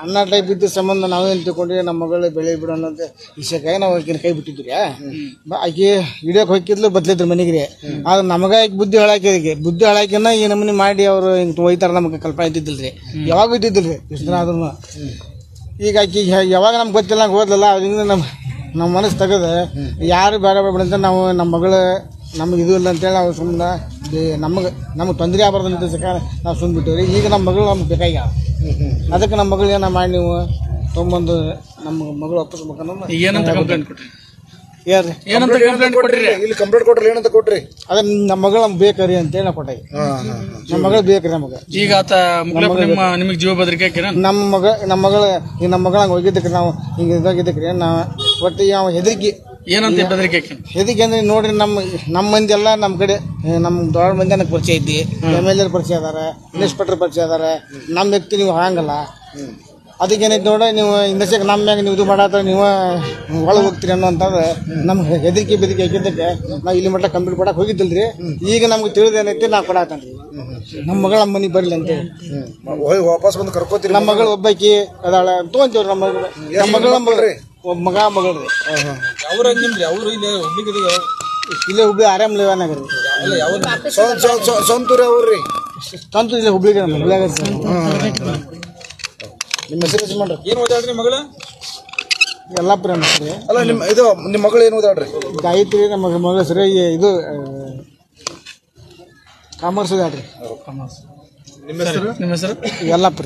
ಅನ್ನ ಟೈಪ್ ಇದ್ದ ಸಂಬಂಧ ನಾವೇನು ತಿಳ್ಕೊಂಡ್ರಿ ನಮ್ಮ ಮಗಳು ಬೆಳೆ ಬಿಡೋಣ ಅಂತ ವಿಷಯಕ್ಕಾಗಿ ನಾವು ಆಕಿನ ಕೈ ಬಿಟ್ಟಿದ್ರಿ. ಆಕಿ ಹಿಡಿಯೋಕೆ ಹೋಗಿದ್ಲು ಬದ್ಲಿದ್ರು ಮನೆಗೆ. ಆದ್ರೆ ನಮಗ ಬುದ್ಧಿ ಹಾಳಾಕಿನ ಈ ನಮೂನಿ ಮಾಡಿ ಅವ್ರು ಹಿಂಗೆ ಒಯ್ತಾರ ನಮಗೆ ಕಲ್ಪನೆ ಇದ್ದಿದ್ದಿಲ್ರಿ. ಯಾವಾಗ ಇದ್ದಿದ್ದಿಲ್ರಿ ಇಷ್ಟು ದಿನ ಆದ್ರೂ. ಈಗ ಆಕಿ ಯಾವಾಗ ನಮ್ಗೆ ಗೊತ್ತಿಲ್ಲ ನಂಗೆ ಓದ್ಲಲ್ಲ ಅದರಿಂದ ನಮ್ಮ ಮನಸ್ಸು ತೆಗೆದು ಯಾರು ಬೇಡ ಬೇಡ ನಾವು ನಮ್ಮ ಮಗಳು ನಮ್ಗೆ ಇದು ಇಲ್ಲ ಅಂತೇಳಿ ನಾವು ಸುಮ್ಮನೆ ನಮಗೆ ತೊಂದರೆ ಆಗಬಾರ್ದು ಅಂತ ನಾವು ಸುಮ್ಮನೆ ಬಿಟ್ಟಿವ್ರಿ. ಈಗ ನಮ್ಮ ಮಗಳು ನಮ್ಗೆ ಬೇಕಾಗಿ ಅದಕ್ಕೆ ನಮ್ಮ ಮಗಳು ಏನೋ ಮಾಡಿ ನೀವು ತೊಗೊಂಬಂದು ನಮ್ಮ ಮಗಳು ವಾಪಸ್ ಇಲ್ಲಿ ಕಂಪ್ಲೇಂಟ್ ಕೊಟ್ರಿ ಏನಂತ ಕೊಟ್ರಿ? ಅದ ನಮ್ಮ ಮಗಳು ನಮ್ಗೆ ಬೇಕ್ರಿ ಅಂತೇಳಿ ನಾವು ಕೊಟ್ಟಾಗಿ. ನಮ್ಮ ಮಗಳು ಬೇಕ್ರಿ ನಮಗೆ. ಈಗ ನಿಮಗೆ ಜೀವ ಬೆದರಿಕೆ ನಮ್ಮ ಮಗಳು ಹಂಗೆ ಹೋಗಿದ್ದಕ್ರಿ ನಾವು ಹಿಂಗೆ ಇದಾಗಿದ್ದಕ್ರಿ ನಾವು ಒಟ್ಟು ಯಾವ ಹೆದರಿಕೆ ಏನಂತ ಬೆದರಿಕೆ ಹೆದರಿಕೆ ಅಂದ್ರೆ ನೋಡ್ರಿ ನಮ್ಮ ಮಂದಿ ಎಲ್ಲ ನಮ್ಮ ಕಡೆ ನಮ್ಮ ದೊಡ್ಡ ಮಂದಿ ನನಗೆ ಪರಿಚಯ ಐತಿ. MLA ಪರಿಚಯ ಅದಾರ, ಇನ್ಸ್ಪೆಕ್ಟರ್ ಪರಿಚಯ ಅದಾರ. ನಮ್ಮ ವ್ಯಕ್ತಿ ನೀವು ಹಾಗಲ್ಲ. ಅದಕ್ಕೇನೈತಿ ನೋಡ್ರಿ ನೀವು ಇಂದಕ್ಕೆ ನಮ್ಮ ಮ್ಯಾಗ ನೀವು ಇದು ಮಾಡತ್ತ ನೀವು ಒಳಗೆ ಹೋಗ್ತೀರಿ ಅನ್ನೋ ಅಂತಂದ್ರೆ ನಮ್ಗೆ ಹೆದರಿಕೆ ಬೆದರಿಕೆ ಹಾಕಿದ್ದಕ್ಕೆ ನಾವು ಇಲ್ಲಿ ಮಟ್ಟ ಕಂಪ್ಲೀಟ್ ಕೊಡಕ್ಕೆ ಹೋಗಿದ್ದಿಲ್ರಿ. ಈಗ ನಮ್ಗೆ ತಿಳಿದೇನೈತಿ ನಾವು ಕೊಡಾತನ್ರಿ. ನಮ್ಮ ಮಗಳ ನಮ್ಮ ಮನೆಗೆ ಬರಲಿ ಅಂತೇಳಿ ವಾಪಸ್ ಬಂದು ಕರ್ಕೋತೀರಿ. ನಮ್ಮ ಮಗಳು ಒಬ್ಬಾಕಿ ಅದಾಳ ತೊಗೊಂತೀವ್ರಿ. ನಮ್ಮ ಮಗಳು ಒಬ್ಬ ಮಗಳ್ರಿ. ಇಲ್ಲೇ ಹುಬ್ಳಿ ಆರಾಮ್ ಲೇವನಾಗ್ರಿ. ಸ್ವಂತೂರಿ ಅವ್ರಿ ಸ್ವಂತ ಇಲ್ಲೇ ಹುಬ್ಳಿಗೆ ಹುಬ್ಳಿಯಾಗ. ನಿಮ್ಮ ಹೆಸರು ಮಾಡ್ರಿ. ಏನ್ ಓದಾಡ್ರಿ ಮಗಳು? ಯಲ್ಲಾಪುರ ಹೆಸರು. ಅಲ್ಲ ನಿಮ್ಮ ಮಗಳು ಏನು ಓದಾಡ್ರಿ? ಗಾಯತ್ರಿ. ನಮ್ಮ ಮಗಳ ಹೆಸರು ಇದು ಕಾಮರ್ಸ್ ಓದಾಡ್ರಿ. ನಿಮ್ಮ ಹೆಸರು ಯಲ್ಲಾಪುರ.